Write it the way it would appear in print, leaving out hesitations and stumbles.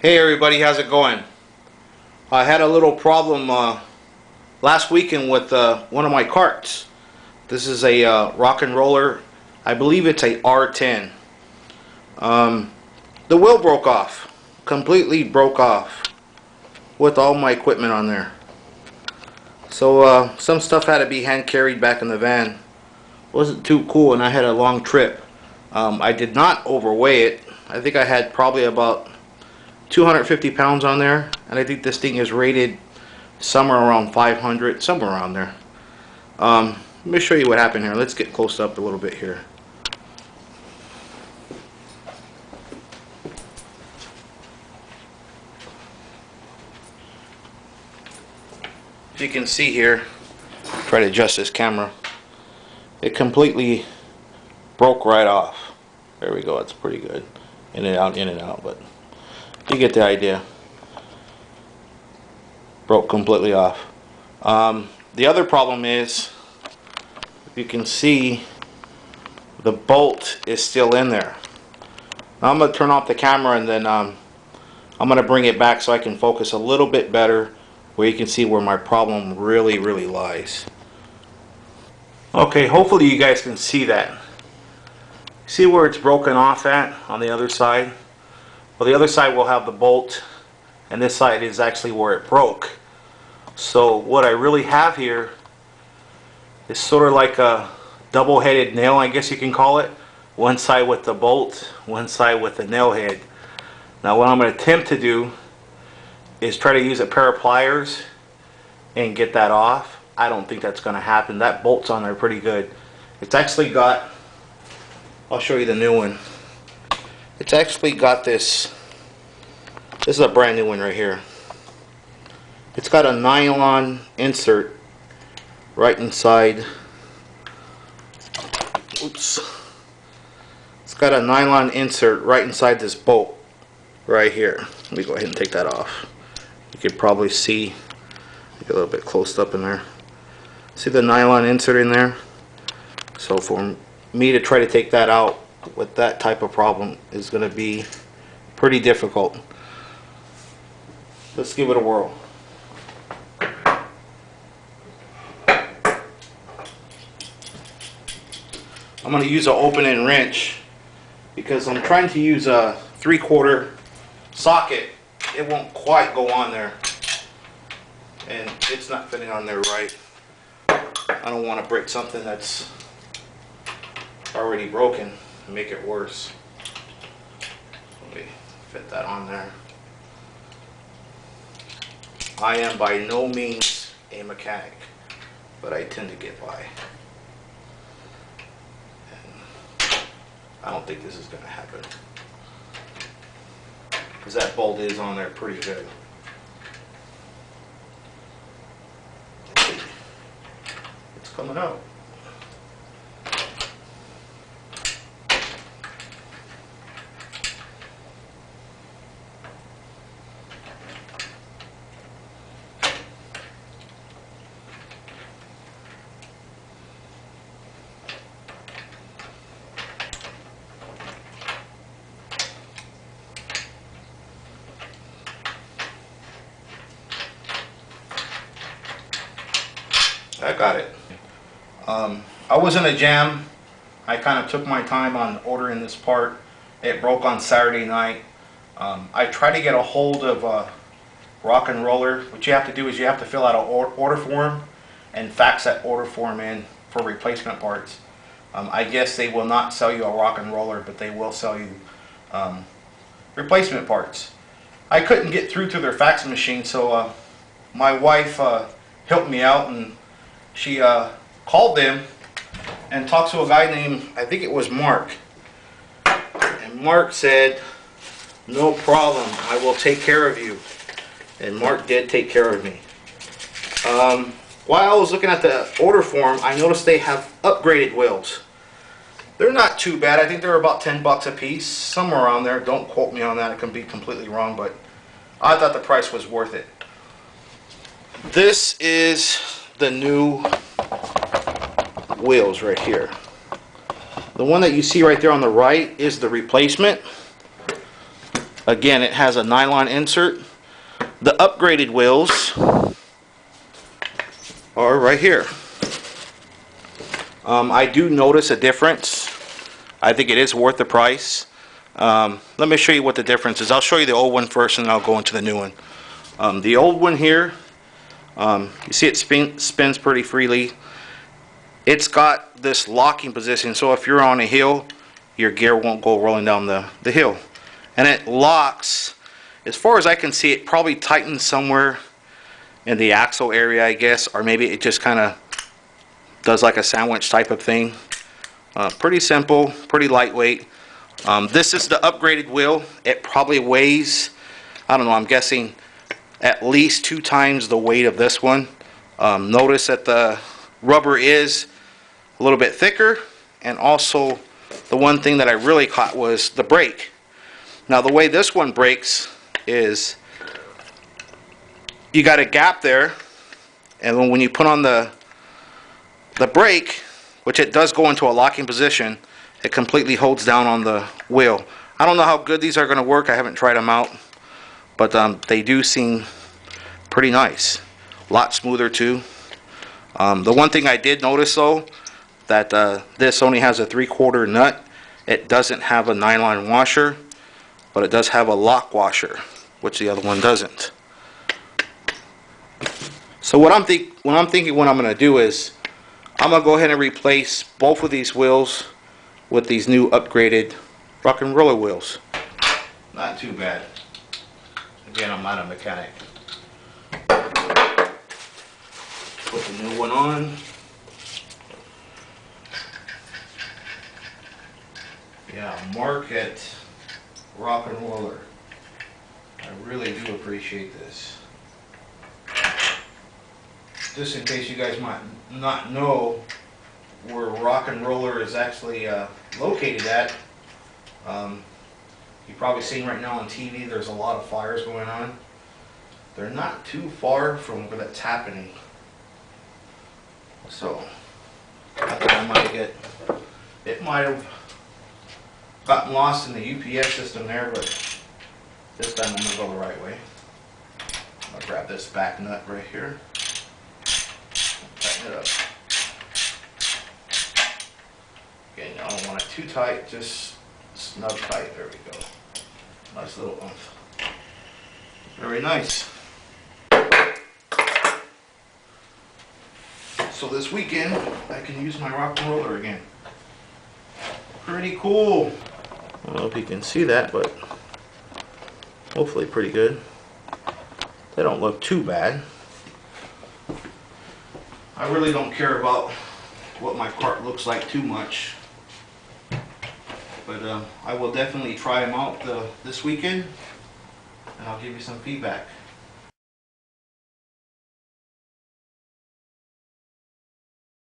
Hey everybody, how's it going? I had a little problem last weekend with one of my carts. This is a Rocknroller, I believe it's a R10. The wheel broke off, completely broke off with all my equipment on there. So some stuff had to be hand carried back in the van. Wasn't too cool, and I had a long trip. I did not overweigh it. I think I had probably about 250 pounds on there, and I think this thing is rated somewhere around 500, somewhere around there. Let me show you what happened here. Let's get close up a little bit here. As you can see here, try to adjust this camera, it completely broke right off. There we go, it's pretty good. In and out, but you get the idea. Broke completely off. The other problem is, if you can see, the bolt is still in there. Now I'm going to turn off the camera, and then I'm going to bring it back so I can focus a little bit better, where you can see where my problem really lies. Okay, hopefully you guys can see that. See where it's broken off at on the other side? Well, the other side will have the bolt, and this side is actually where it broke. So what I really have here is sort of like a double-headed nail, I guess you can call it. One side with the bolt, one side with the nail head. Now what I'm going to attempt to do is try to use a pair of pliers and get that off. I don't think that's going to happen. That bolt's on there pretty good. It's actually got, I'll show you the new one. It's actually got this is a brand new one right here. It's got a nylon insert right inside. Oops. It's got a nylon insert right inside this bolt right here. Let me go ahead and take that off. You could probably see, get a little bit close up in there. See the nylon insert in there? So for me to try to take that out with that type of problem is going to be pretty difficult. Let's give it a whirl. I'm going to use an open-end wrench because I'm trying to use a 3/4 socket. It won't quite go on there, and it's not fitting on there right. I don't want to break something that's already broken and make it worse. Let me fit that on there. I am by no means a mechanic, but I tend to get by. And I don't think this is going to happen, because that bolt is on there pretty good. It's coming out. I got it. I was in a jam. I kind of took my time on ordering this part. It broke on Saturday night. I tried to get a hold of Rocknroller. What you have to do is you have to fill out an order form and fax that order form in for replacement parts. I guess they will not sell you a Rocknroller, but they will sell you replacement parts. I couldn't get through to their fax machine, so my wife helped me out, and she called them and talked to a guy named, I think it was Mark. And Mark said, "No problem, I will take care of you." And Mark did take care of me. While I was looking at the order form, I noticed they have upgraded wheels. They're not too bad. I think they're about 10 bucks a piece, somewhere around there. Don't quote me on that, it can be completely wrong, but I thought the price was worth it. This is the new wheels right here. The one that you see right there on the right is the replacement. Again, it has a nylon insert. The upgraded wheels are right here. I do notice a difference. I think it is worth the price. Let me show you what the difference is. I'll show you the old one first and then I'll go into the new one. The old one here, you see it spins pretty freely. It's got this locking position, so if you're on a hill, your gear won't go rolling down the hill. And it locks, as far as I can see, it probably tightens somewhere in the axle area, I guess, or maybe it just kind of does like a sandwich type of thing. Pretty simple, pretty lightweight. This is the upgraded wheel. It probably weighs, I don't know, I'm guessing at least 2 times the weight of this one. Notice that the rubber is a little bit thicker, and also the one thing that I really caught was the brake. Now the way this one brakes is you got a gap there, and when you put on the brake, which it does go into a locking position, it completely holds down on the wheel. I don't know how good these are going to work. I haven't tried them out, but they do seem pretty nice. A lot smoother too. The one thing I did notice though, that this only has a 3/4 nut. It doesn't have a nylon washer, but it does have a lock washer, which the other one doesn't. So what I'm thinking what I'm going to do is I'm going to go ahead and replace both of these wheels with these new upgraded Rocknroller wheels. Not too bad. Again, I'm not a mechanic. Put the new one on. Yeah, mark it, Rocknroller. I really do appreciate this. Just in case you guys might not know where Rocknroller is actually located at, you've probably seen right now on TV there's a lot of fires going on. They're not too far from where that's happening. So I think I might get, it might have gotten lost in the UPS system there, but this time I'm going to go the right way. I'm going to grab this back nut right here. Tighten it up. Again, I don't want it too tight, just snug tight. There we go. Nice little oomph. Very nice. So this weekend, I can use my Rocknroller again. Pretty cool. I don't know if you can see that, but hopefully pretty good. They don't look too bad. I really don't care about what my cart looks like too much, but I will definitely try them out this weekend, and I'll give you some feedback.